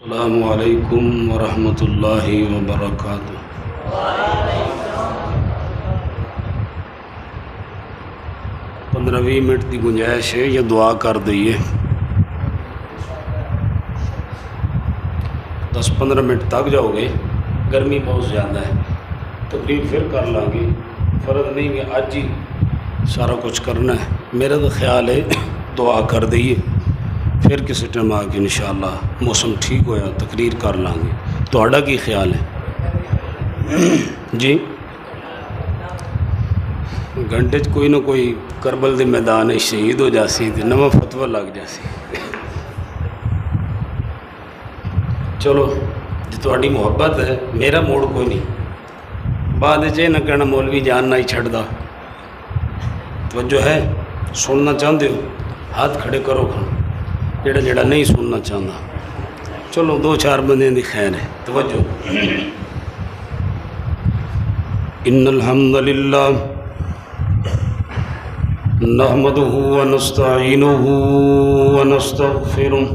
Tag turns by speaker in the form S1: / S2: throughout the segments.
S1: السلام علیکم ورحمۃ اللہ وبرکاتہ۔ 15-20 منٹ کی گنجائش ہے، یہ دعا کر دئیے۔ 10-15 منٹ تک جاؤ گے، گرمی بہت زیادہ ہے، تقریر پھر کر لیں گے، فرض نہیں کہ آج ہی سارا کچھ کرنا ہے۔ میرا تو خیال ہے دعا کر دئیے، پھر کسی ٹائم آ کے انشاءاللہ موسم ٹھیک ہویا تقریر کر لیں گے۔ تہاڈا کی خیال ہے؟ جی گھنٹے کوئی نہ کوئی کربل دے میدان شہید ہو جاسی تے نواں فتوی لگ جاسی۔ چلو جی تہاڈی محبت ہے، میرا موڑ کوئی نہیں، بعد یہ نہ کہنا مولوی جان نہ ہی چھڑدا۔ توجہ ہے؟ سننا چاہتے ہو ہاتھ کھڑے کرو کھانا، جڑا جڑا نہیں سننا چاہتا۔ چلو 2-4 بندے دی خیر ہے۔ توجہ، ان الحمد للہ نحمده ونستعینه ونستغفره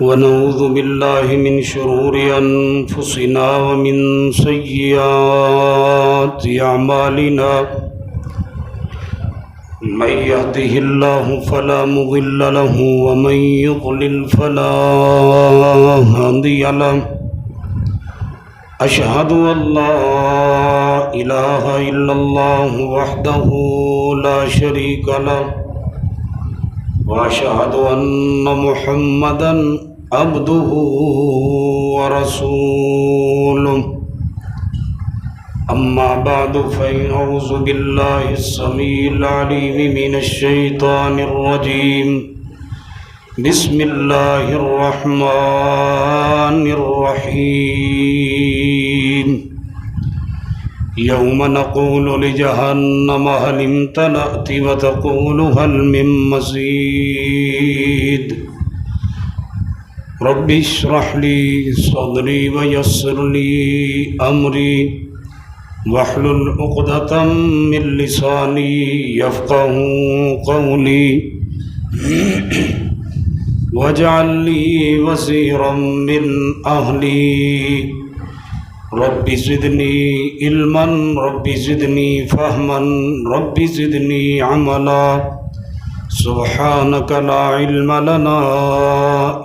S1: ونعوذ باللہ من شرور انفسنا ومن سیئات اعمالنا، من يهده الله فلا مضل له ومن يضلل فلا هادي له، أشهد أن لا إله إلا الله وحده لا شريك له، وأشهد أن محمدا عبده ورسوله، أما بعد فإن أعوذ بالله السميع العليم من الشيطان الرجيم، بسم الله الرحمن الرحيم، يوم نقول لجهنم هل امتلأت وتقول هل من مزيد، رب اشرح لي صدري ويسر لي أمري واحلل عقدة من لساني يفقهوا قولي، واجعل لي وزيرا من أهلي، رب زدني علما، رب زدني فهما، رب زدني عملا، سبحانك لا علم لنا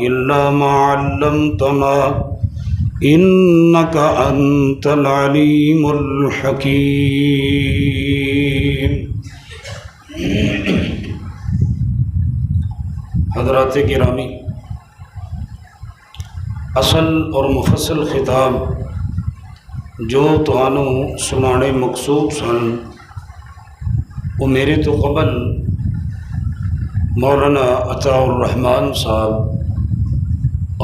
S1: إلا ما علمتنا إنك أنت العليم الحكيم۔ حضرات گرامی، اصل اور مفصل خطاب جو تانوں سنانے مقصود سن، وہ میرے تو قبل مولانا عطاء الرحمن صاحب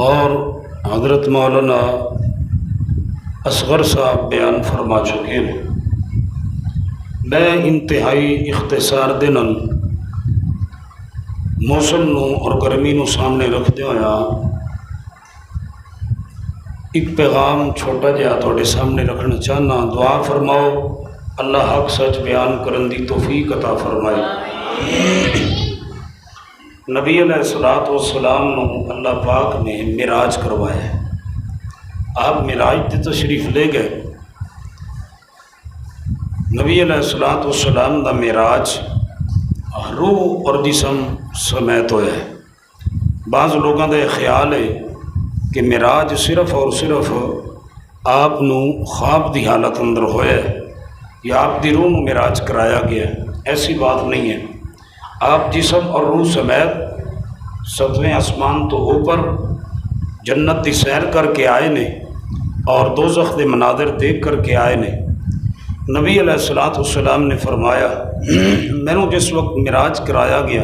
S1: اور حضرت مولانا اصغر صاحب بیان فرما چکے ہیں۔ میں انتہائی اختصار دے نال موسم نو اور گرمی نو سامنے رکھتے ہویا ایک پیغام چھوٹا جہا تھوڑے سامنے رکھنا چاہنا۔ دعا فرماؤ اللہ حق سچ بیان کرن دی توفیق عطا فرمائے۔ نبی علیہ السلام نو اللہ پاک نے معراج کروایا ہے۔ آپ معراج تے تشریف لے گئے۔ نبی علیہ السلام دا معراج روح اور جسم سمیت ہویا ہے۔ بعض لوگوں کا یہ خیال ہے کہ معراج صرف اور صرف آپ نو خواب دی حالت اندر ہویا ہے یا آپ دی روح نو معراج کرایا گیا ہے۔ ایسی بات نہیں ہے۔ آپ جسم اور روح سمیت 7ویں آسمان تو اوپر جنت دی سیر کر کے آئے نے اور دوزخ دے مناظر دیکھ کر کے آئے نے۔ نبی علیہ السلام نے فرمایا میں نے جس وقت معراج کرایا گیا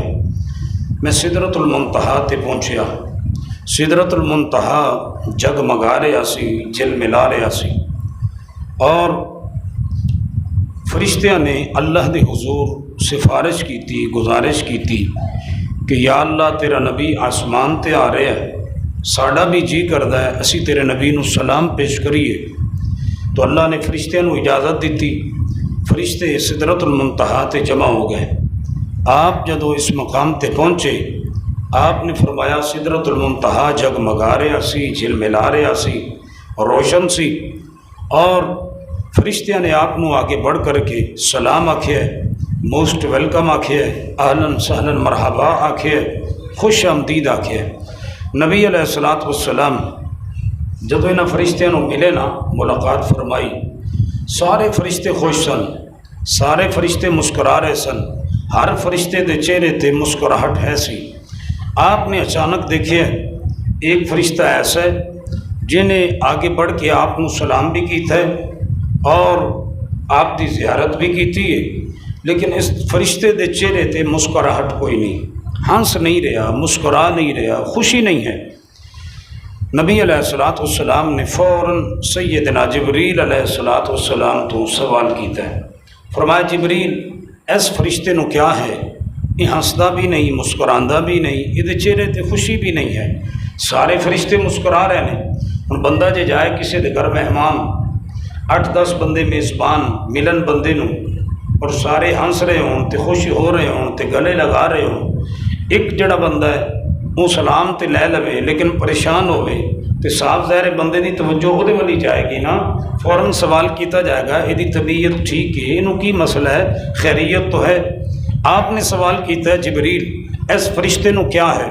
S1: میں سدرۃ المنتہا تے پہنچیا۔ سدرۃ المنتہا جگمگا رہا سی، جھلملا رہا سی، اور فرشتیاں نے اللہ دے حضور سفارش کی تھی، گزارش کی تھی کہ یا اللہ تیرا نبی آسمان تے آ رہا ہے، ساڈا بھی جی کردا ہے اسی تیرے نبی نو سلام پیش کریے۔ تو اللہ نے فرشتیاں نو اجازت دیتی، فرشتے سدرۃ المنتہا تے جمع ہو گئے۔ آپ جدو اس مقام تے پہنچے آپ نے فرمایا سدرۃ المنتہا جگمگا رہا سی، جھلملا رہا سی، روشن سی، اور فرشتیاں نے آپ کو آگے بڑھ کر کے سلام آکھیا ہے، موسٹ ویلکم آکھیا ہے، اہلاً سہلاً مرحبا آکھیا ہے، خوش آمدید آکھیا ہے۔ نبی علیہ الصلوۃ والسلام جدو انہاں فرشتیاں نوں ملے نا، ملاقات فرمائی، سارے فرشتے خوش سن، سارے فرشتے مسکرا رہے سن، ہر فرشتے دے چہرے تے مسکراہٹ ہے سی۔ آپ نے اچانک دیکھے ایک فرشتہ ایسا ہے جنہیں آگے بڑھ کے آپ کو سلام بھی کیتا ہے اور آپ دی زیارت بھی کیتی ہے، لیکن اس فرشتے دے چہرے تے مسکراہٹ کوئی نہیں، ہنس نہیں رہا، مسکرا نہیں رہا، خوشی نہیں ہے۔ نبی علیہ الصلوۃ والسلام نے فوراً سیدنا جبریل علیہ الصلوۃ والسلام تو سوال کیتا ہے، فرمایا جبریل اس فرشتے نو کیا ہے، یہ ہنسدا بھی نہیں، مسکراندا بھی نہیں، یہ چہرے تے خوشی بھی نہیں ہے، سارے فرشتے مسکرا رہے ہیں۔ ہن بندہ جے جائے کسی دے گھر مہمان، 8-10 بندے میزبان ملن بندے نو، اور سارے ہنس رہے ہون تے خوش ہو رہے ہون تے گلے لگا رہے ہون، ایک جڑا بندہ ہے وہ سلام تے لے لوے لیکن پریشان ہوئے تے صاف ظاہر بندے دی توجہ وہ والی جائے گی نا، فوراً سوال کیتا جائے گا یہ طبیعت ٹھیک ہے، انہوں کی مسئلہ ہے، خیریت تو ہے۔ آپ نے سوال کیتا ہے جبریل اس فرشتے نو کیا ہے؟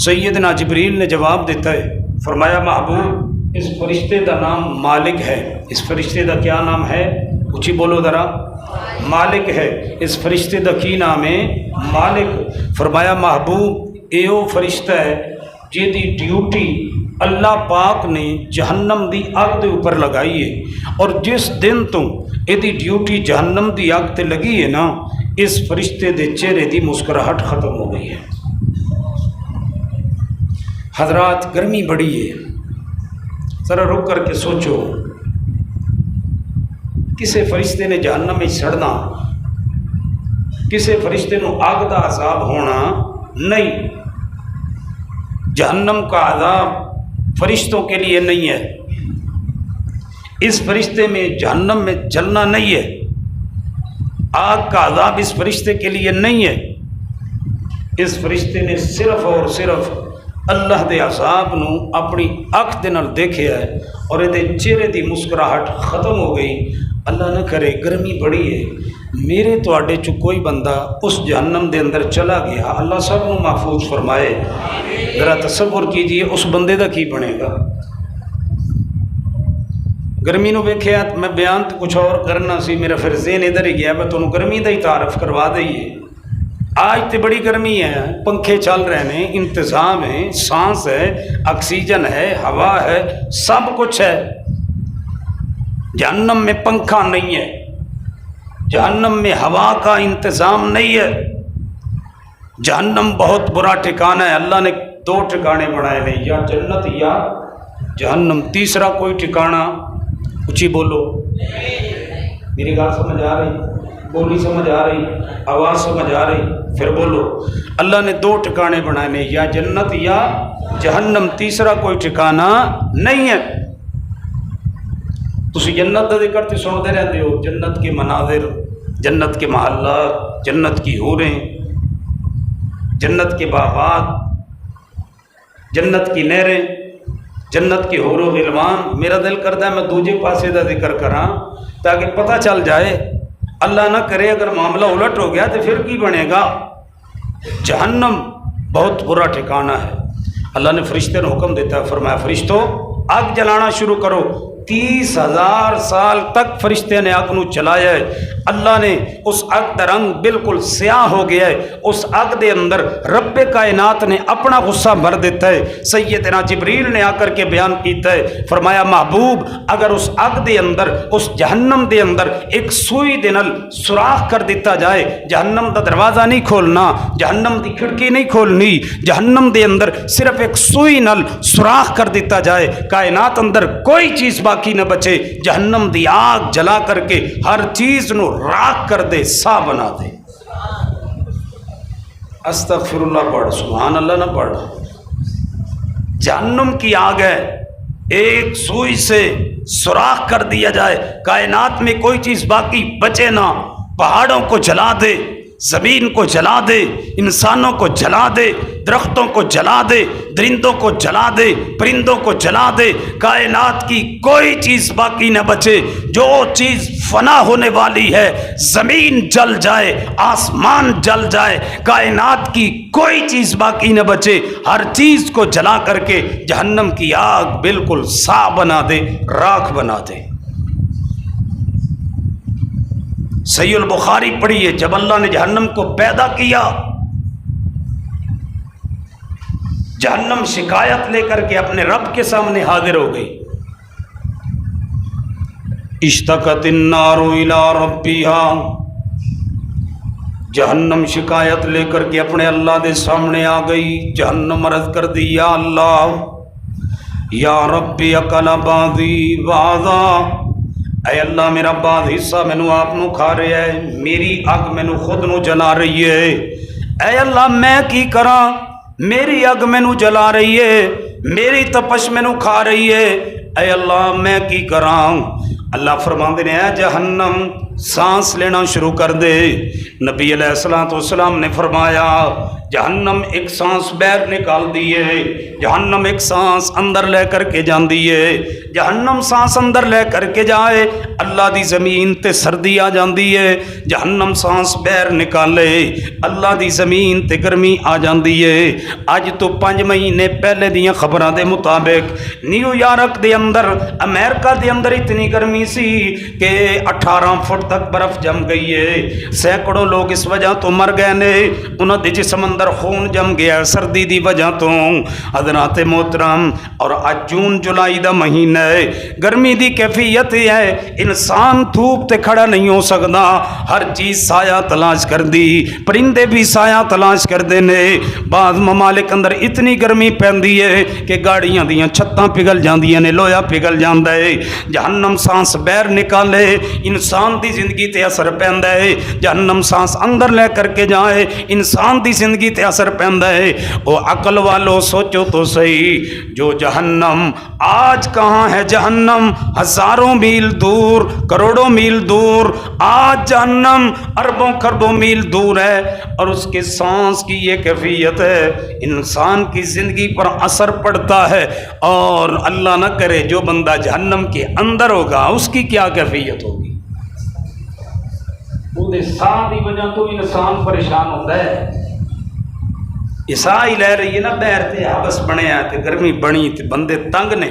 S1: سیدنا جبریل نے جواب دیتا ہے، فرمایا محبوب اس فرشتے دا نام مالک ہے۔ اس فرشتے دا کیا نام ہے؟ اچھی بولو ذرا، مالک ہے۔ اس فرشتے دا کی نام ہے؟ مالک۔ فرمایا محبوب ایو فرشتہ ہے جی دی ڈیوٹی اللہ پاک نے جہنم دی اگ دے اوپر لگائی ہے، اور جس دن تو یہ ڈیوٹی جہنم دی اگ تے لگی ہے نا، اس فرشتے دے چہرے دی مسکراہٹ ختم ہو گئی ہے۔ حضرات گرمی بڑی ہے، ذرا رک کر کے سوچو، کسے فرشتے نے جہنم میں سڑنا، کسے فرشتے نو آگ دا عذاب ہونا نہیں۔ جہنم کا عذاب فرشتوں کے لیے نہیں ہے، اس فرشتے میں جہنم میں جلنا نہیں ہے، آگ کا عذاب اس فرشتے کے لیے نہیں ہے۔ اس فرشتے نے صرف اور صرف اللہ دے عذاب نو اپنی اکھ دے نال دیکھیا ہے، اور یہ چہرے دی مسکراہٹ ختم ہو گئی۔ اللہ نہ کرے گرمی بڑی ہے، میرے تواڈے چ کوئی بندہ اس جہنم دے اندر چلا گیا، اللہ سب نو محفوظ فرمائے۔ ذرا تصور کیجئے اس بندے دا کی بنے گا۔ گرمی نو ویکھیا، میں بیان تو کچھ اور کرنا سی، میرا پھر ذہن ادھر ہی گیا، میں تمہیں گرمی دا ہی تعارف کروا دئیے۔ آج تے بڑی گرمی ہے، پنکھے چل رہے ہیں، انتظام ہے، سانس ہے، آکسیجن ہے، ہوا ہے، سب کچھ ہے۔ جہنم میں پنکھا نہیں ہے، جہنم میں ہوا کا انتظام نہیں ہے، جہنم بہت برا ٹھکانہ ہے۔ اللہ نے 2 ٹھکانے بنائے ہیں، یا جنت یا جہنم، تیسرا کوئی ٹھکانہ اچھی بولو، میری بات سمجھ آ رہی؟ بولی سمجھ آ رہی؟ آواز سمجھ آ رہی؟ پھر بولو۔ اللہ نے 2 ٹھکانے بنائے ہیں، یا جنت یا جہنم، تیسرا کوئی ٹھکانہ نہیں ہے۔ تسی جنت کا ذکر تے سنتے رہتے ہو، جنت کے مناظر، جنت کے محلات، جنت کی حوریں، جنت کے باغات، جنت کی نہریں، جنت کے حور و غلمان۔ میرا دل کرتا ہے میں دوجے پاسے دا ذکر کراں تاکہ پتہ چل جائے، اللہ نہ کرے اگر معاملہ الٹ ہو گیا تو پھر کی بنے گا۔ جہنم بہت برا ٹھکانہ ہے۔ اللہ نے فرشتے نے حکم دیتا ہے، فرمایا فرشتوں آگ جلانا شروع کرو۔ 30,000 سال تک فرشتے نے آگ نو چلایا ہے۔ اللہ نے اس آگ کا رنگ بالکل سیاہ ہو گیا ہے، اس آگ دے اندر رب کائنات نے اپنا غصہ بھر دیتا ہے۔ سیدنا جبریل نے آ کر کے بیان کیتا ہے، فرمایا محبوب اگر اس آگ دے اندر، اس جہنم دے اندر ایک سوئی دے نال سوراخ کر دیتا جائے، جہنم دا دروازہ نہیں کھولنا، جہنم دی کھڑکی نہیں کھولنی، جہنم دے اندر صرف ایک سوئی نال سوراخ کر دیتا جائے، کائنات اندر کوئی چیز باقی نہ بچے، جہنم دی آگ جلا کر کے ہر چیز نو راکھ کر دے، سا بنا دے۔ استغفر اللہ پڑھ، سبحان اللہ نہ پڑھ۔ جہنم کی آگ ہے، ایک سوئی سے سوراخ کر دیا جائے، کائنات میں کوئی چیز باقی بچے نہ، پہاڑوں کو جلا دے، زمین کو جلا دے، انسانوں کو جلا دے، درختوں کو جلا دے، درندوں کو جلا دے، پرندوں کو جلا دے، کائنات کی کوئی چیز باقی نہ بچے، جو چیز فنا ہونے والی ہے، زمین جل جائے، آسمان جل جائے، کائنات کی کوئی چیز باقی نہ بچے، ہر چیز کو جلا کر کے جہنم کی آگ بالکل صاف بنا دے، راکھ بنا دے۔ صحیح البخاری پڑھیے، جب اللہ نے جہنم کو پیدا کیا، جہنم شکایت لے کر کے اپنے رب کے سامنے حاضر ہو گئی۔ اشتکت النار الی ربها، جہنم شکایت لے کر کے اپنے اللہ دے سامنے آ گئی۔ جہنم عرض کر دی، یا اللہ، یا ربی اکل بعضی بعضا، اے اللہ میرا بعض حصہ مینو آپ نو کھا رہا ہے، میری اگ مینو خود نو جلا رہی ہے، اے اللہ میں کی کراں، میری اگ مینو جلا رہی ہے، میری تپش مینو کھا رہی ہے، اے اللہ میں کی کراں۔ اللہ فرماندے نے، اے جہنم سانس لینا شروع کر دے۔ نبی علیہ الصلوۃ والسلام نے فرمایا، جہنم ایک سانس باہر نکال دیے، جہنم ایک سانس اندر لے کر کے جان دیے، جہنم سانس اندر لے کر کے جائے، اللہ دی زمین تے سردی آ جاندی ہے، جہنم سانس باہر نکالے، اللہ دی زمین تے گرمی آ جاندی ہے۔ اج تو 5 مہینے پہلے دیاں خبراں دے مطابق نیو یارک دے اندر، امریکہ دے اندر اتنی گرمی سی کہ 18 فٹ تک برف جم گئی ہے، سینکڑوں لوگ اس وجہ تو مر گئے نے، انہاں دے جسم اندر خون جم گیا سردی دی وجہ تو۔ حضرات محترم، اور اج جون جولائی دا مہینہ ہے، گرمی دی کیفیت ہے، انسان دھوپ تے کھڑا نہیں ہو سکدا، ہر چیز سایہ تلاش کر دی، پرندے بھی سایہ تلاش کر دے نے۔ بعض ممالک اندر اتنی گرمی پیندی ہے کہ گاڑیاں دیاں چھتاں پگھل جاندیاں نے، لویا پگھل جاندا ہے۔ جہنم سانس باہر نکالے، انسان دی زندگی تے اثر پیندا ہے، جہنم سانس اندر لے کر کے جائے، انسان دی زندگی تے اثر پیندا ہے۔ او عقل والو سوچو تو صحیح، جو جہنم آج کہاں ہے، جہنم ہزاروں میل دور، کروڑوں میل دور، آج جہنم اربوں خربوں میل دور ہے، اور اس کے سانس کی یہ کیفیت ہے، انسان کی زندگی پر اثر پڑتا ہے۔ اور اللہ نہ کرے جو بندہ جہنم کے اندر ہوگا، اس کی کیا کیفیت ہوگی؟ وہ ساہ دی وجہ تو انسان پریشان ہوتا ہے، یہ ساہ ہی لے رہی ہے نا، بہر تے حبس بنے آئے تے گرمی بنی تے بندے تنگ نے۔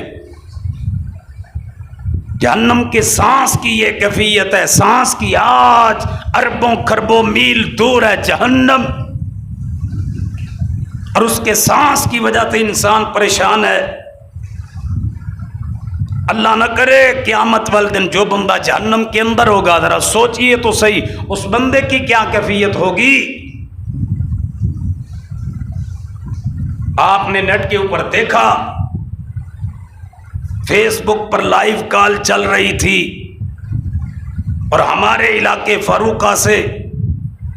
S1: جہنم کے سانس کی یہ کیفیت ہے، سانس کی آج اربوں خربوں میل دور ہے جہنم، اور اس کے سانس کی وجہ سے انسان پریشان ہے۔ اللہ نہ کرے قیامت والے دن جو بندہ جہنم کے اندر ہوگا، ذرا سوچئے تو صحیح اس بندے کی کیا کیفیت ہوگی۔ آپ نے نیٹ کے اوپر دیکھا، فیس بک پر لائیو کال چل رہی تھی، اور ہمارے علاقے فاروقہ سے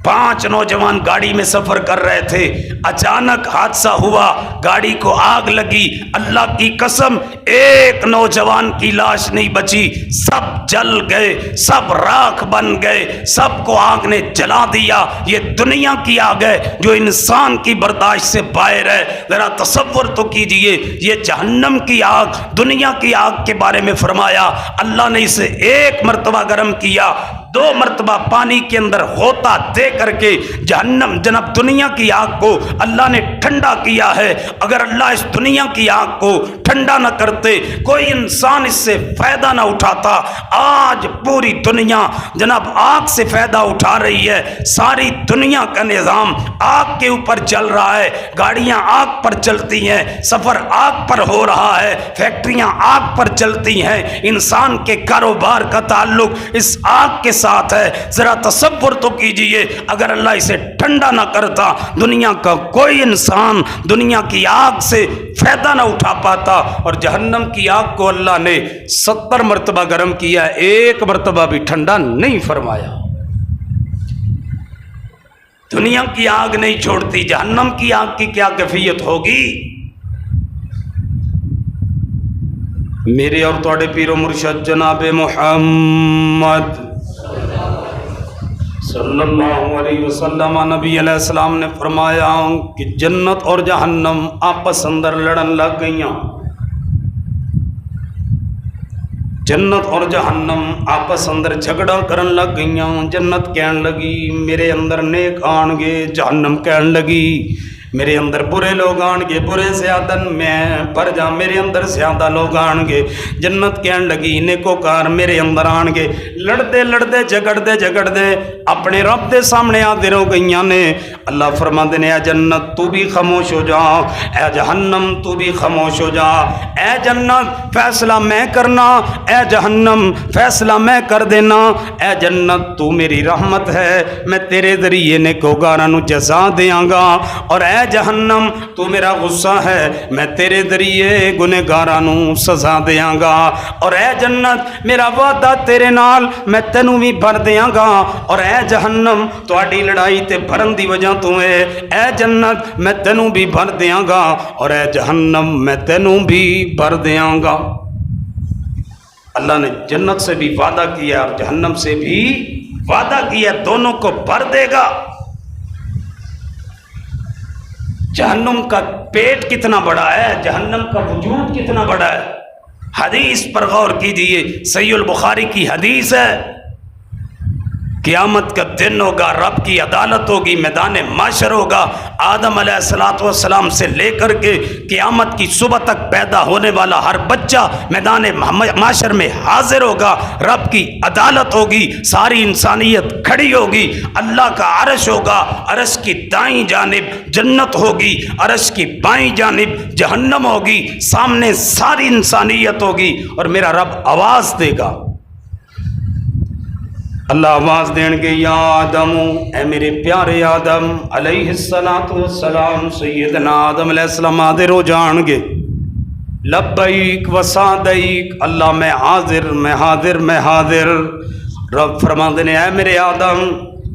S1: 5 نوجوان گاڑی میں سفر کر رہے تھے، اچانک حادثہ ہوا، گاڑی کو آگ لگی، اللہ کی قسم ایک نوجوان کی لاش نہیں بچی، سب جل گئے، سب راکھ بن گئے، سب کو آگ نے جلا دیا۔ یہ دنیا کی آگ ہے جو انسان کی برداشت سے باہر ہے۔ ذرا تصور تو کیجئے، یہ جہنم کی آگ، دنیا کی آگ کے بارے میں فرمایا، اللہ نے اسے 1 مرتبہ گرم کیا، 2 مرتبہ پانی کے اندر غوطہ دے کر کے جہنم جناب دنیا کی آگ کو اللہ نے ٹھنڈا کیا ہے۔ اگر اللہ اس دنیا کی آگ کو ٹھنڈا نہ کرتے، کوئی انسان اس سے فائدہ نہ اٹھاتا۔ آج پوری دنیا جناب آگ سے فائدہ اٹھا رہی ہے، ساری دنیا کا نظام آگ کے اوپر چل رہا ہے، گاڑیاں آگ پر چلتی ہیں، سفر آگ پر ہو رہا ہے، فیکٹریاں آگ پر چلتی ہیں، انسان کے کاروبار کا تعلق اس آگ کے ساتھ ہے۔ ذرا تصور تو کیجئے، اگر اللہ اسے ٹھنڈا نہ کرتا، دنیا کا کوئی انسان دنیا کی آگ سے فائدہ نہ اٹھا پاتا۔ اور جہنم کی آگ کو اللہ نے 70 مرتبہ گرم کیا، 1 مرتبہ بھی ٹھنڈا نہیں فرمایا۔ دنیا کی آگ نہیں چھوڑتی، جہنم کی آگ کی کیا کیفیت ہوگی؟ میرے اور تواڈے پیر و مرشد جناب محمد صلی اللہ علیہ وسلم نبی علیہ السلام نے فرمایا کہ جنت اور جہنم آپس اندر لڑن لگ گئیاں. جنت اور جہنم آپس اندر جھگڑا کرن لگ گئیاں. جنت کہن لگی میرے اندر نیک آن گے، جہنم کہن لگی میرے اندر برے لوگ آن گے، برے زیادہ میں پر جا میرے اندر زیادہ لوگ آن گے. جنت کہن لگی نیکوکار میرے اندر آن گے. لڑتے لڑتے جھگڑتے اپنے رب دے سامنے حاضر ہو گئیاں نے. اللہ فرماندے نے اے جنت تو بھی خاموش ہو جا، اے جہنم تو بھی خاموش ہو جا. اے جنت فیصلہ میں کرنا، اے جہنم فیصلہ میں کر دینا. اے جنت تو میری رحمت ہے، میں تیرے ذریعے نیکوکاراں نو جزا دیاں گا. اور اے جہنم تو میرا غصہ ہے، میں تیرے ذریعے گنہگاراں نو سزا دیاں گا. اور اے جنت میرا وعدہ تیرے نال میں تینوں بھی بھر دیاں گا. اور اے جہنم تہاڈی لڑائی تے بھرن دی وجہ تو ہے، اے جنت میں تینوں بھی بھر دیاں گا. اور اے جہنم میں تینوں بھی بھر دیاں گا. اللہ نے جنت سے بھی وعدہ کیا اور جہنم سے بھی وعدہ کیا، دونوں کو بھر دے گا. جہنم کا پیٹ کتنا بڑا ہے، جہنم کا وجود کتنا بڑا ہے. حدیث پر غور کیجئے، صحیح البخاری کی حدیث ہے. قیامت کا دن ہوگا، رب کی عدالت ہوگی، میدان معاشر ہوگا. آدم علیہ السلام سے لے کر کے قیامت کی صبح تک پیدا ہونے والا ہر بچہ میدان معاشر میں حاضر ہوگا. رب کی عدالت ہوگی، ساری انسانیت کھڑی ہوگی. اللہ کا عرش ہوگا، عرش کی دائیں جانب جنت ہوگی، عرش کی بائیں جانب جہنم ہوگی. سامنے ساری انسانیت ہوگی اور میرا رب آواز دے گا. اللہ آواز دین گے، یا آدم، اے میرے پیارے آدم علیہ السلام. سیدنا آدم علیہ السلام حاضر ہو جان گے. لبیک و سعدیک، اللہ میں حاضر میں حاضر میں حاضر. رب فرماندے نے اے میرے آدم،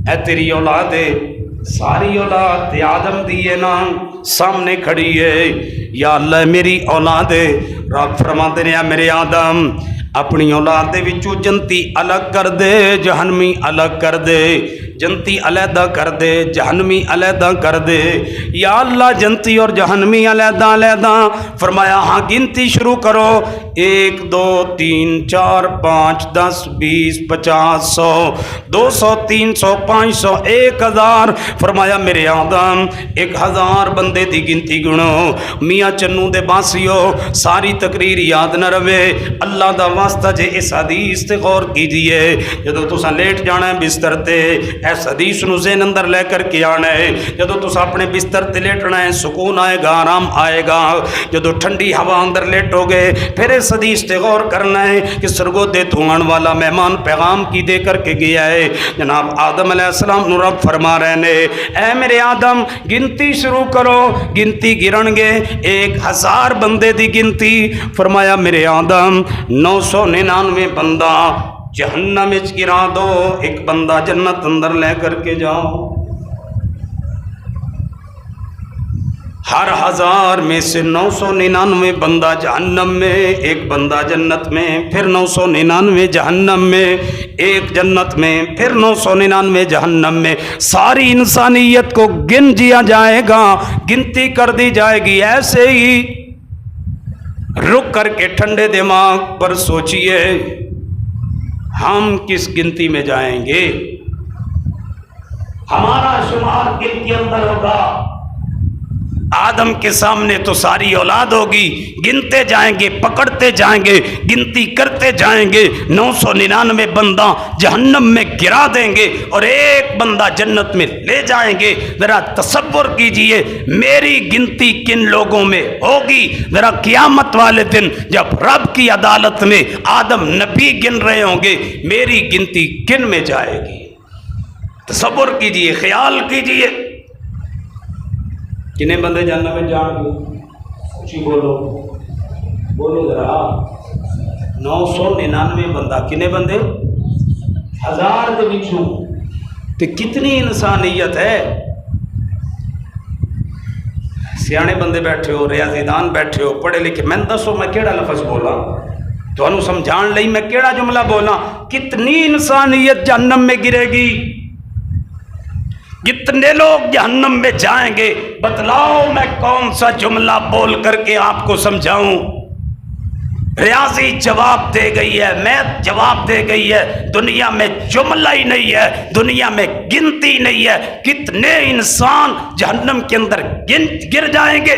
S1: اے تیری اولاد ہے، ساری اولاد تے آدم دیے نا سامنے کھڑی ہے. یا اللہ میری اولاد ہے. رب فرماندے نے اے میرے آدم، اپنی اولاد دے وچوں جنتی الگ کر دے، جہنمی الگ کر دے. جنتی علیحدہ کر دے، جہنمی علیحدہ کر دے. یا اللہ جنتی اور جہنمی علیحدہ علیحدہ. فرمایا ہاں گنتی شروع کرو. 1 2 3 4 5 10 20 50 100 200 300 500 1000. فرمایا میرے آدم 1000 بندے دی گنتی گنو. میاں چنو دے باسیو ساری تقریر یاد نہ رہے. اللہ دا واسطہ جے اس حدیث تے غور کیجئے. جدو تساں لیٹ جانا ہے بستر تے، اس حدیث نو ذہن اندر لے کر کے آنا ہے. جدو تساں اپنے بستر تے لیٹنا ہے، سکون آئے گا، آرام آئے گا. جدو ٹھنڈی ہوا اندر لیٹو گے، پھر اس حدیث تے غور کرنا ہے کہ سرگودے دھوان والا مہمان پیغام کی دے کر کے گیا ہے. جناب آدم علیہ السلام نو رب فرما رہے نے، اے میرے آدم گنتی شروع کرو. گنتی گرن گے 1000 بندے دی گنتی. فرمایا میرے آدم 999 بندہ جہنم وچ گرا دو، 1 بندہ جنت اندر لے کر کے جاؤ. ہر 1000 میں سے 999 بندہ جہنم میں، 1 بندہ جنت میں. پھر 999 جہنم میں، 1 جنت میں. پھر 999 جہنم میں. ساری انسانیت کو گن دیا جائے گا، گنتی کر دی جائے گی. ایسے ہی رک کر کے ٹھنڈے دماغ پر سوچئے، ہم کس گنتی میں جائیں گے؟ ہمارا شمار کن کے اندر ہوگا؟ آدم کے سامنے تو ساری اولاد ہوگی. گنتے جائیں گے، پکڑتے جائیں گے، گنتی کرتے جائیں گے. 999 بندہ جہنم میں گرا دیں گے اور 1 بندہ جنت میں لے جائیں گے. ذرا تصور کیجئے میری گنتی کن لوگوں میں ہوگی. ذرا قیامت والے دن جب رب کی عدالت میں آدم نبی گن رہے ہوں گے، میری گنتی کن میں جائے گی؟ تصور کیجئے، خیال کیجئے. کنے بندے جہنم میں جان گے؟ سچی بولو، بولو ذرا. 999 بندہ. کنے بندے؟ 1000 دے وچوں. تے کتنی انسانیت ہے. سیانے بندے بیٹھے ہو، ریاضیدان بیٹھے ہو، پڑھے لکھے. میں دسو میں کیڑا لفظ بولا تو انہوں سمجھان لئی، میں کیڑا جملہ بولا؟ کتنی انسانیت جہنم میں گرے گی. کتنے لوگ جہنم میں جائیں گے؟ بتلاؤ میں کون سا جملہ بول کر کے آپ کو سمجھاؤں؟ ریاضی جواب دے گئی ہے، میتھ جواب دے گئی ہے، دنیا میں جملہ ہی نہیں ہے، دنیا میں گنتی نہیں ہے، کتنے انسان جہنم کے اندر گر جائیں گے۔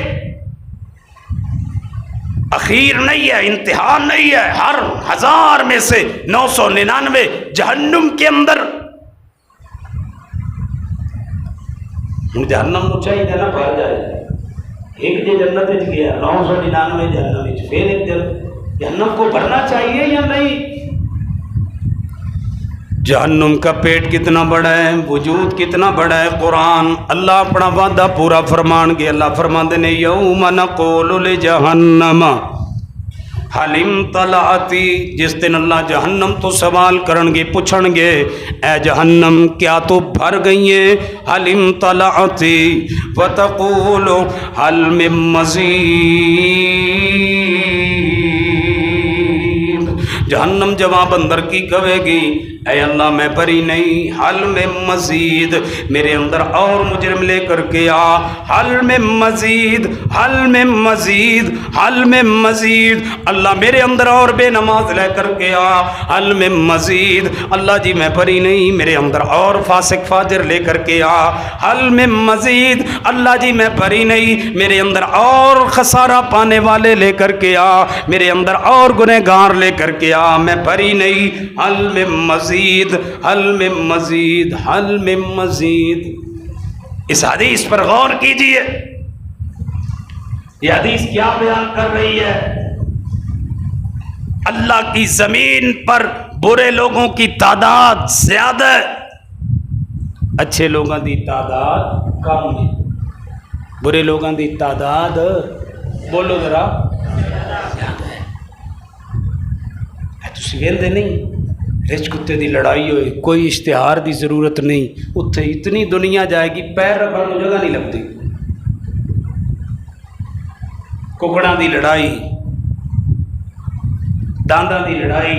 S1: اخیر نہیں ہے، امتحان نہیں ہے، ہر 1000 میں سے 999 جہنم کے اندر۔ جہنم تو چاہیے نا پھیل جائے، ایک جو جنت گیا 999 جہنم پھر ایک جہنم کو بھرنا چاہیے یا نہیں؟ جہنم کا پیٹ کتنا بڑا ہے، وجود کتنا بڑا ہے۔ قرآن اللہ اپنا وعدہ پورا فرمان گیا۔ اللہ فرماندے نے یوم نقول لجہنم حل امتلأتی، جس دن اللہ جہنم تو سوال کرن گے، پوچھن گے اے جہنم کیا تو بھر گئی ہے؟ حل امتلأتی وتقول حل من مزید، جہنم جواب اندر کی کہے گی اے اللہ میں بھری نہیں، حل میں مزید، میرے اندر اور مجرم لے کر کے آ، حل میں مزید، حل میں مزید، حل میں مزید، اللہ میرے اندر اور بے نماز لے کر کے آ، حل میں مزید، اللہ جی میں بھری نہیں، میرے اندر اور فاسق فاجر لے کر کے آ، حل میں مزید، اللہ جی میں بھری نہیں، میرے اندر اور خسارہ پانے والے لے کر کے آ، میرے اندر اور گنہگار لے کر کے آ، میں بھری نہیں، حل میں مزید، حل میں مزید، حل میں مزید۔ اس حدیث پر غور کیجئے، یہ حدیث کیا بیان کر رہی ہے؟ اللہ کی زمین پر برے لوگوں کی تعداد زیادہ ہے، اچھے لوگوں کی تعداد کم ہے۔ برے لوگوں کی تعداد بولو ذرا زیادہ ہے۔ تسی ویندے نہیں رچ کتے دی لڑائی ہوئے، کوئی اشتہار دی ضرورت نہیں، اتنے اتنی دنیا جائے گی پیر رکھنے کو جگہ نہیں لگتی۔ ککڑاں دی لڑائی، دانداں دی لڑائی،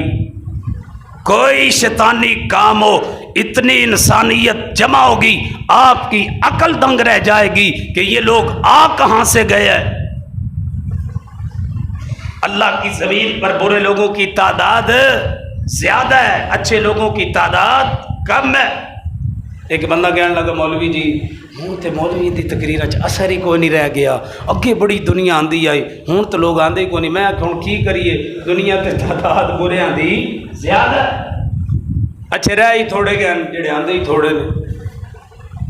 S1: کوئی شیطانی کام ہو، اتنی انسانیت جمع ہوگی، آپ کی عقل دنگ رہ جائے گی کہ یہ لوگ آ کہاں سے گئے ہیں۔ اللہ کی زمین پر برے لوگوں کی تعداد زیادہ ہے، اچھے لوگوں کی تعداد کم ہے۔ ایک بندہ کہنے لگا مولوی جی ہوں تو مولوی دی تقریر اثر ہی کوئی نہیں رہ گیا، اگے بڑی دنیا آندی آئی، ہوں تو لوگ آندے کوئی نہیں۔ میں ہوں کی کریے، دنیا تے تعداد برے آندی زیادہ، اچھے رہ ہی تھوڑے گئے جڑے آندے ہی تھوڑے نے۔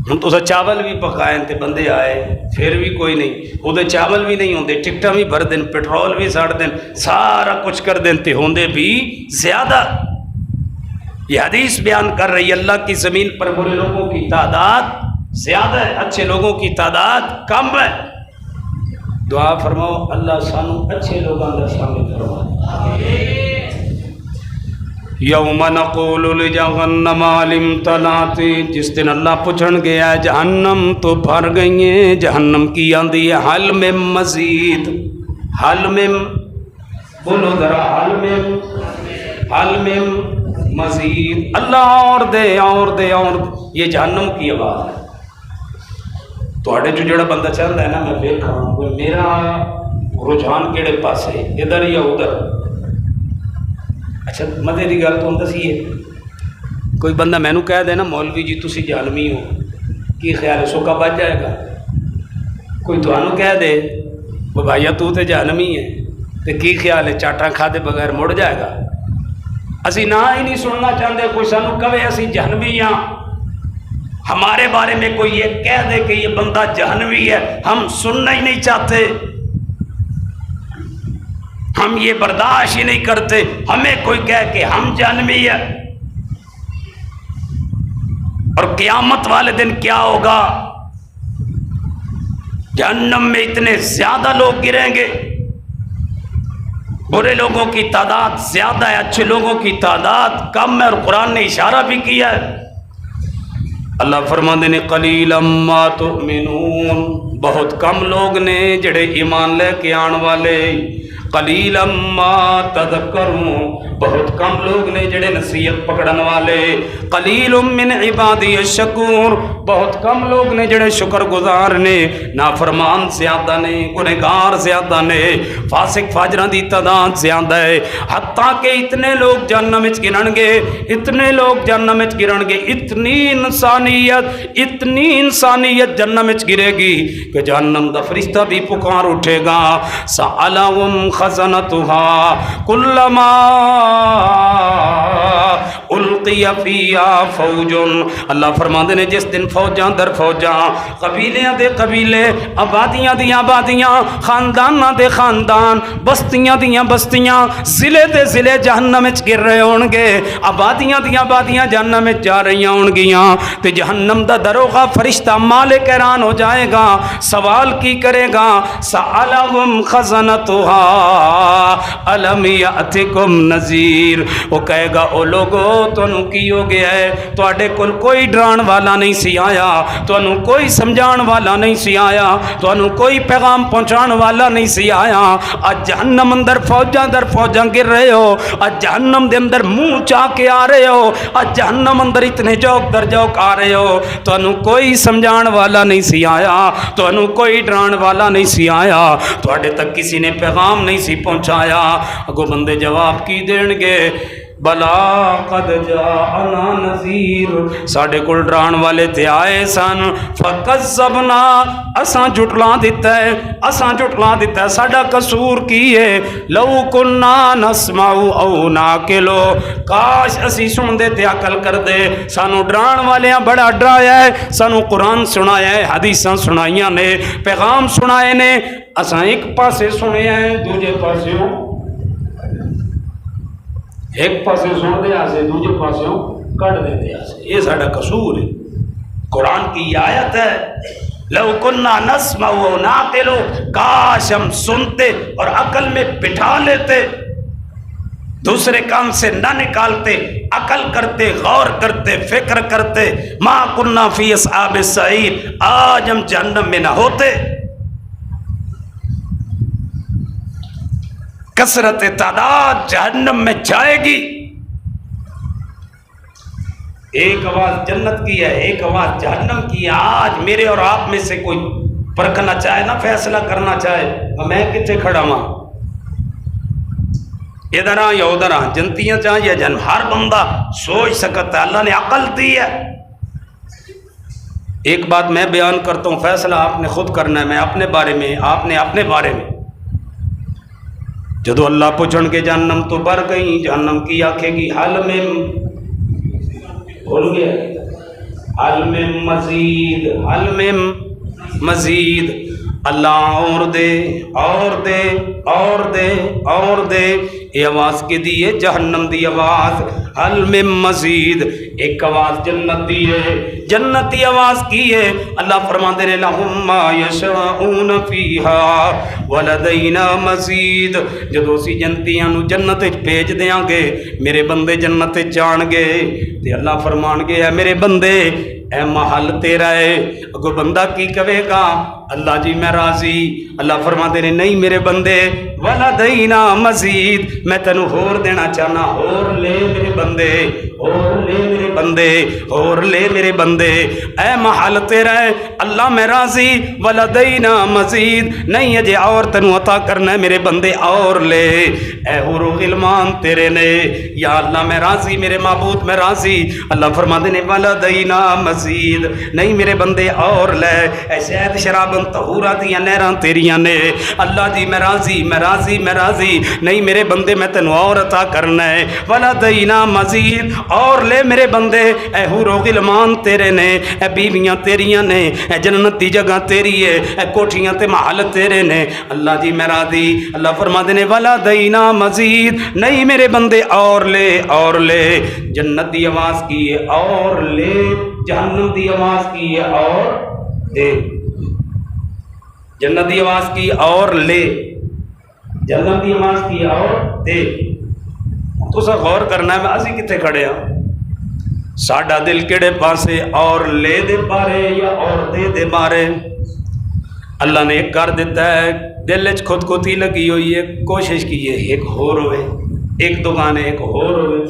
S1: ہوں تو چاول بھی پکائیں تے بندے آئے پھر بھی کوئی نہیں، وہ چاول بھی نہیں ہوندے، ٹکٹاں بھی بھر دین، پیٹرول بھی ساڑ دین، سارا کچھ کر دین تے ہوندے بھی زیادہ۔ یہ حدیث بیان کر رہی ہے اللہ کی زمین پر برے لوگوں کی تعداد زیادہ ہے، اچھے لوگوں کی تعداد کم ہے۔ دعا فرماؤ اللہ سانو اچھے لوگوں کا شامل فرما۔ یوم نقول لجہنم حل امتلأت، جس دن اللہ پوچھن گیا جہنم تو بھر گئی ہیں، جہنم کی آندی ہے حل میں مزید، حل میں بولو ذرا، حل میں مزید، اللہ اور دے اور دے اور دے، یہ جہنم کی آواز ہے۔ تواڈے جو جڑا بندہ چاہتا ہے نا میں دیکھا کوئی میرا رجحان کیڑے پاسے، ادھر یا ادھر۔ اچھا مزے کی گل تو دسیے، کوئی بندہ مینوں کہہ دے نا مولوی جی تسی جہنمی ہو، کی خیال ہے سوکا بچ جائے گا؟ کوئی تمہوں کہہ دے وہ بھائیا تو تے جہنمی ہے، تو کی خیال ہے چاٹاں کھا دے بغیر مڑ جائے گا؟ اسی نہ ہی نہیں سننا چاہتے، کوئی سانو کہے اسی جہنمی ہاں، ہمارے بارے میں کوئی یہ کہہ دے کہ یہ بندہ جہنمی ہے، ہم سننا ہی نہیں چاہتے، ہم یہ برداشت ہی نہیں کرتے۔ ہمیں کوئی کہے کہ ہم جہنمی ہے، اور قیامت والے دن کیا ہوگا؟ جہنم میں اتنے زیادہ لوگ گریں گے، برے لوگوں کی تعداد زیادہ ہے، اچھے لوگوں کی تعداد کم ہے، اور قرآن نے اشارہ بھی کیا ہے۔ اللہ فرماندے نے قلیلا ما تؤمنون، بہت کم لوگ نے جڑے ایمان لے کے آن والے، قلیلا ما تذکرون، بہت کم لوگ نے جڑے نصیحت پکڑن والے، قلیل من عبادی الشکور، بہت کم لوگ نے جڑے شکر گزار نے، نافرمان زیادہ نے، گنہگار زیادہ نے، فاسق فاجراں دی تعداد زیادہ ہے، حتیٰ کہ اتنے لوگ جہنم وچ گرن گے، اتنے لوگ جہنم وچ گرن گے، اتنی انسانیت جہنم وچ گرے گی کہ جہنم دا فرشتہ بھی پکار اٹھے گا، سألہم خزنتها کلما القی فیہا فوج، اللہ فرماندے نے جس دن فوجاں در فوجاں، قبیلیاں دے قبیلے، آبادیاں دیاں آبادیاں، خانداناں دے خاندان، بستیاں دیاں بستیاں، ضلع دے ضلع جہنم وچ گر رہے ہون گے، آبادیاں دیاں آبادیاں جہنم وچ جا رہی ہون گیاں، تے جہنم دا دروغہ فرشتہ مالک حیران ہو جائے گا، سوال کی کرے گا، سألہم خزنتها الم یأتکم نذیر، وہ کہے گا او لوگو تانوں کی ہو گیا ہے، تواڈے کول کوئی ڈران والا نہیں سی آیا، تانوں کوئی سمجھان والا نہیں سی آیا، تانوں کوئی پیغام پہنچان والا نہیں سی آیا، اج جہنم اندر فوجاں در فوجاں گر رہے ہو، اج جہنم دے اندر منہ چاہ کے آ رہے ہو، اج جہنم اندر اتنے جوک در جوک آ رہے ہو، تانوں کوئی سمجھان والا نہیں سی آیا، تانوں کوئی ڈران والا نہیں سی آیا، تواڈے تک کسی نے پیغام نہیں سی پہنچایا۔ اگو بندے جواب کی دین گے، بلا قد جاءنا نذیر، ساڈے کول ڈران والے تے آئے سن، فکذبنا، اساں جھٹلا دیتا ہے، اساں جھٹلا دیتا ہے، ساڈا قصور کی ہے، لو کنا نسمع او ناقل، کاش اسی سن دے تے عقل کر دے، سانو ڈران والیاں بڑا ڈرایا ہے، سانو قرآن سنایا ہے، حدیثاں سنائیاں نے، پیغام سنائے نے، اساں ایک پاسے سنے ہیں، دوجے پاسے ایک پاسے سن دے آسے، دوجے پاسے کٹ دیتے آسے، یہ ساڑھا قصور ہے۔ قرآن کی یہ آیت ہے، لو کننا نسمع و ناقل، کاش ہم سنتے اور عقل میں بٹھا لیتے، دوسرے کام سے نہ نکالتے، عقل کرتے، غور کرتے، فکر کرتے، ما کننا فی اصحاب السعیر، آج ہم جہنم میں نہ ہوتے۔ کثرت تعداد جہنم میں جائے گی، ایک آواز جنت کی ہے، ایک آواز جہنم کی ہے۔ آج میرے اور آپ میں سے کوئی پرکھنا چاہے نا، فیصلہ کرنا چاہے، میں کتنے کھڑا ہوں، ادھر آ یا ادھر آ، جنتیاں چاہیں یا جنم، ہر بندہ سوچ سکتا ہے، اللہ نے عقل دی ہے۔ ایک بات میں بیان کرتا ہوں، فیصلہ آپ نے خود کرنا ہے، میں اپنے بارے میں، آپ نے اپنے بارے میں۔ جدو اللہ پوچھن کے جہنم تو بھر گئی، جہنم کی آکھے گی حل میں، بھول گیا، حل میں مزید، حل میں مزید، اللہ اور دے اور دے اور دے اور دے، یہ آواز کے دیئے جہنم دی آواز، حل میں مزید، ایک آواز جنت دی ہے، جنتی آواز کی ہے، اللہ فرماندے نے لہم ما یشاؤون فیہا ولدینا مزید، جدو سی جنتیاں نو جنت بھیج دیاں گے، میرے بندے جنت جان گے، تے اللہ فرمان گے اے میرے بندے اے محل تیرا ہے، اگو بندہ کی کہے گا اللہ جی میں راضی، اللہ فرماتے نے نہیں میرے بندے، ولدینا مزید، میں تینوں ہور دینا چاہنا، اور لے میرے بندے، اور لے میرے بندے، اور لے میرے بندے، اے محل تیرا ہے اللہ میں راضی، ولدینا مزید، نہیں اجے اور تینوں عطا کرنا ہے میرے بندے، اور لے، اے حور و غلمان تیرے نے، یا اللہ میں راضی، میرے معبود میں راضی، اللہ فرماتے نے ولدینا مزید، نہیں میرے بندے اور لے، اے شہد شرابن طہورا دیا نہراں تیریاں نے، اللہ جی میں راضی میں راضی میں راضی، نہیں میرے بندے میں تینوں اور عطا کرنا ہے، ولدینا مزید، اور لے میرے بندے، اے حور و غلمان تیرے نے، اے بیویاں تیریاں نے، اے جنت دی جگہ تیری ہے، اے کوٹھیاں تے محل تیرے نے، اللہ جی میں راضی، اللہ فرماتے نے ولدینا مزید، نہیں میرے بندے اور لے، اور لے، جنت دی آواز کی ہے اور لے، جہنم دی آواز کی ہے اور دے، جنت دی آواز کی اور لے، جنت دی آواز کی اور دے، تو سا غور کرنا ہے میں اسی کتے کھڑے ہاں، ساڈا دل کیڑے پاسے، اور لے دے بارے یا اور دے بارے، اللہ نے ایک کر دیتا ہے دل وچ خودکشی لگی ہوئی ہے، کوشش کیے ایک ہور ہوئے، ایک دکانے ایک ہور ہوئے،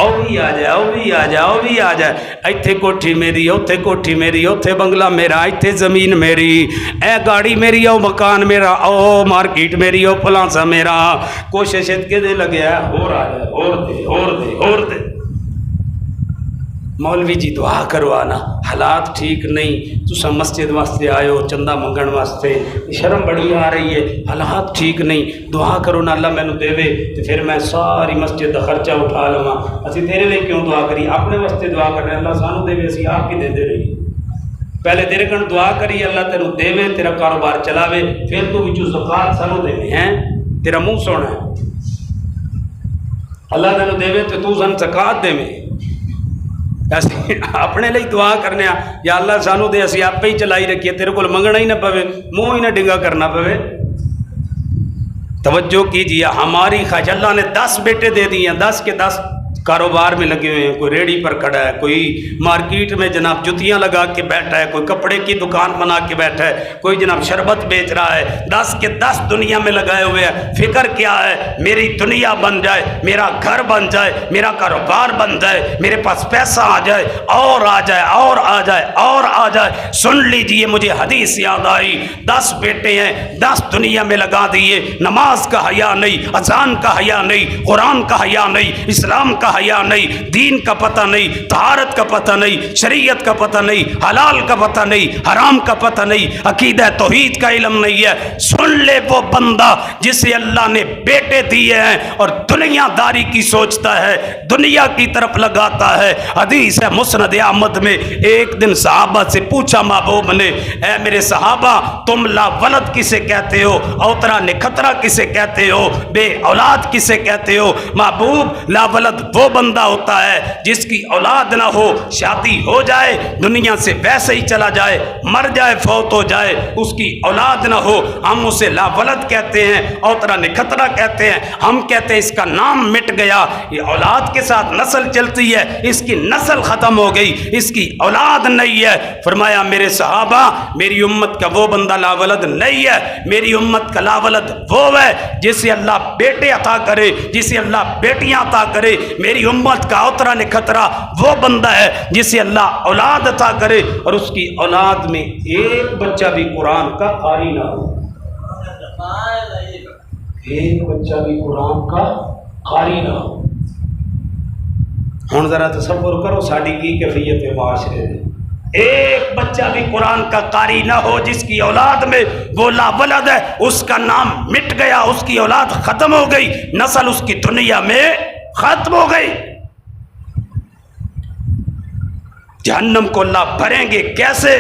S1: او بھی آ جائے، او بھی آ جائے، او بھی آ جائے، ایتھے کوٹھی میری، اوتھے کوٹھی میری، اوتھے بنگلہ میرا، ایتھے زمین میری، اے گاڑی میری، او مکان میرا، او مارکیٹ میری، او پلانسا میرا۔ کوشش کے دے لگے ہے ہور آ جائے، ہور دے، ہور دے، ہور دے۔ مولوی جی دعا کروانا، حالات ٹھیک نہیں، تسا مسجد واسطے آئے ہو چندہ منگن واسطے، شرم بڑی آ رہی ہے، حالات ٹھیک نہیں، دعا کرو نا اللہ مینوں دے تو پھر میں ساری مسجد کا خرچہ اٹھا لواں۔ اسی تیرے لیے کیوں دعا کری، اپنے واسطے دعا کر رہے ہیں، اللہ سانو دے اسی آپ کی دے رہی۔ پہلے تیرے کن دعا کری اللہ تینوں دے، تیرا کاروبار چلاوے، پھر تو وچوں زکات سانو دے ہیں، تیرا منہ سونا ہے، اللہ تینوں دے تو سن زکات دے۔ اسی اپنے لیے دعا کرنے یا اللہ سانو دے، اسی آپ ہی چلائی رکھیے، تیرے کو منگنا ہی نہ پوے، منہ ہی نہ ڈنگا کرنا پوے۔ توجہ کیجیے، ہماری خواہش، اللہ نے 10 بیٹے دے دیے ہیں، 10 کے 10 کاروبار میں لگے ہوئے ہیں، کوئی ریڑھی پر کھڑا ہے، کوئی مارکیٹ میں جناب جتیاں لگا کے بیٹھا ہے، کوئی کپڑے کی دکان بنا کے بیٹھا ہے، کوئی جناب شربت بیچ رہا ہے، 10 کے 10 دنیا میں لگائے ہوئے ہیں۔ فکر کیا ہے؟ میری دنیا بن جائے، میرا گھر بن جائے، میرا کاروبار بن جائے، میرے پاس پیسہ آ جائے، اور آ جائے، اور آ جائے، اور آ جائے۔ سن لیجئے، مجھے حدیث یاد آئی، 10 بیٹے ہیں، 10 دنیا میں لگا دیے، نماز کا حیا نہیں، اذان کا حیا نہیں، قرآن کا حیا نہیں، اسلام کا حیا نہیں، دین کا پتہ نہیں، طہارت کا پتہ نہیں، شریعت کا پتہ نہیں، حلال کا پتہ نہیں، حرام کا پتہ نہیں، عقیدہ توحید کا علم نہیں ہے۔ سن لے وہ بندہ جسے اللہ نے بیٹے دیے ہیں اور دنیا داری کی سوچتا ہے، دنیا کی طرف لگاتا ہے۔ حدیث ہے مسند احمد میں، ایک دن صحابہ سے پوچھا محبوب نے، اے میرے صحابہ، تم لا ولد کسے کہتے ہو، اوترا نکھترا کسے کہتے ہو، بے اولاد کسے کہتے ہو؟ محبوب، لا ولد وہ بندہ ہوتا ہے جس کی اولاد نہ ہو، شادی ہو جائے، دنیا سے ویسے ہی چلا جائے، مر جائے، فوت ہو جائے، اس کی اولاد نہ ہو، ہم اسے لا ولد کہتے ہیں، اوترا نکھترا کہتے ہیں۔ ہم کہتے ہیں اس کا نام مٹ گیا، یہ اولاد کے ساتھ نسل چلتی ہے، اس کی نسل ختم ہو گئی، اس کی اولاد نہیں ہے۔ فرمایا میرے صحابہ، میری امت کا وہ بندہ لا ولد نہیں ہے، میری امت کا لا ولد وہ ہے جسے اللہ بیٹے عطا کرے، جسے اللہ بیٹیاں عطا کرے۔ میری امت کا اوترا نکھترا وہ بندہ ہے جسے اللہ اولاد عطا کرے اور اس کی اولاد میں ایک بچہ بھی قرآن کا قاری نہ ہو، ایک بچہ بھی قرآن کا قاری نہ ہو۔ ہن ذرا تصور کرو ساڈی کی کیفیت ہے معاشرے میں، ایک بچہ بھی قرآن کا قاری نہ ہو، جس کی اولاد میں وہ لا ولد ہے، اس کا نام مٹ گیا، اس کی اولاد ختم ہو گئی، نسل اس کی دنیا میں ختم ہو گئی۔ جہنم کو اللہ بھریں گے کیسے؟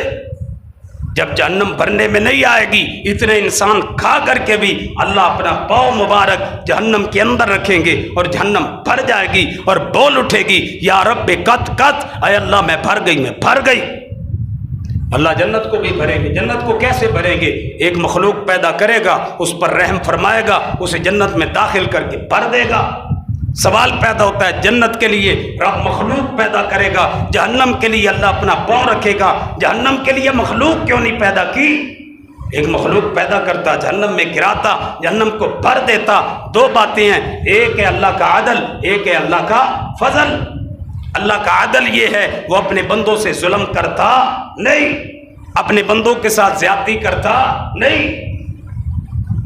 S1: جب جہنم بھرنے میں نہیں آئے گی، اتنے انسان کھا کر کے بھی اللہ اپنا پاؤں مبارک جہنم کے اندر رکھیں گے اور جہنم بھر جائے گی اور بول اٹھے گی، یا رب قط قط، اے اللہ میں بھر گئی، میں بھر گئی۔ اللہ جنت کو بھی بھریں گے۔ جنت کو کیسے بھریں گے؟ ایک مخلوق پیدا کرے گا، اس پر رحم فرمائے گا، اسے جنت میں داخل کر کے بھر دے گا۔ سوال پیدا ہوتا ہے، جنت کے لیے رب مخلوق پیدا کرے گا، جہنم کے لیے اللہ اپنا پاؤں رکھے گا، جہنم کے لیے مخلوق کیوں نہیں پیدا کی؟ ایک مخلوق پیدا کرتا، جہنم میں گراتا، جہنم کو بھر دیتا۔ دو باتیں ہیں، ایک ہے اللہ کا عدل، ایک ہے اللہ کا فضل۔ اللہ کا عدل یہ ہے وہ اپنے بندوں سے ظلم کرتا نہیں، اپنے بندوں کے ساتھ زیادتی کرتا نہیں۔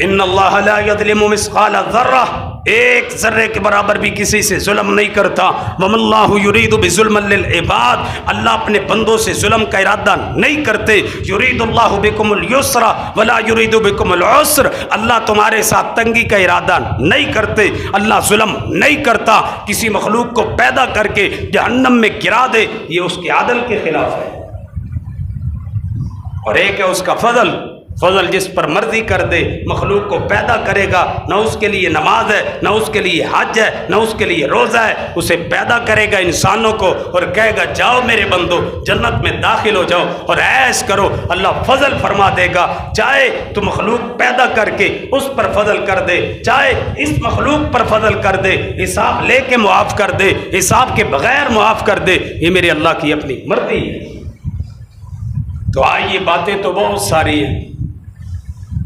S1: ان اللہ لا یظلم مثقال ذرہ، ایک ذرے کے برابر بھی کسی سے ظلم نہیں کرتا۔ وما اللہ یرید بظلم للعباد، اللہ اپنے بندوں سے ظلم کا ارادہ نہیں کرتے۔ یرید اللہ بکم اليسر ولا یرید بکم العسر، اللہ تمہارے ساتھ تنگی کا ارادہ نہیں کرتے، اللہ ظلم نہیں کرتا۔ کسی مخلوق کو پیدا کر کے جہنم میں گرا دے، یہ اس کے عدل کے خلاف ہے۔ اور ایک ہے اس کا فضل، فضل جس پر مرضی کر دے، مخلوق کو پیدا کرے گا، نہ اس کے لیے نماز ہے، نہ اس کے لیے حج ہے، نہ اس کے لیے روزہ ہے، اسے پیدا کرے گا انسانوں کو اور کہے گا جاؤ میرے بندو جنت میں داخل ہو جاؤ اور عیش کرو۔ اللہ فضل فرما دے گا، چاہے تو مخلوق پیدا کر کے اس پر فضل کر دے، چاہے اس مخلوق پر فضل کر دے، حساب لے کے معاف کر دے، حساب کے بغیر معاف کر دے، یہ میرے اللہ کی اپنی مرضی ہے۔ تو آئیے، باتیں تو بہت ساری ہیں،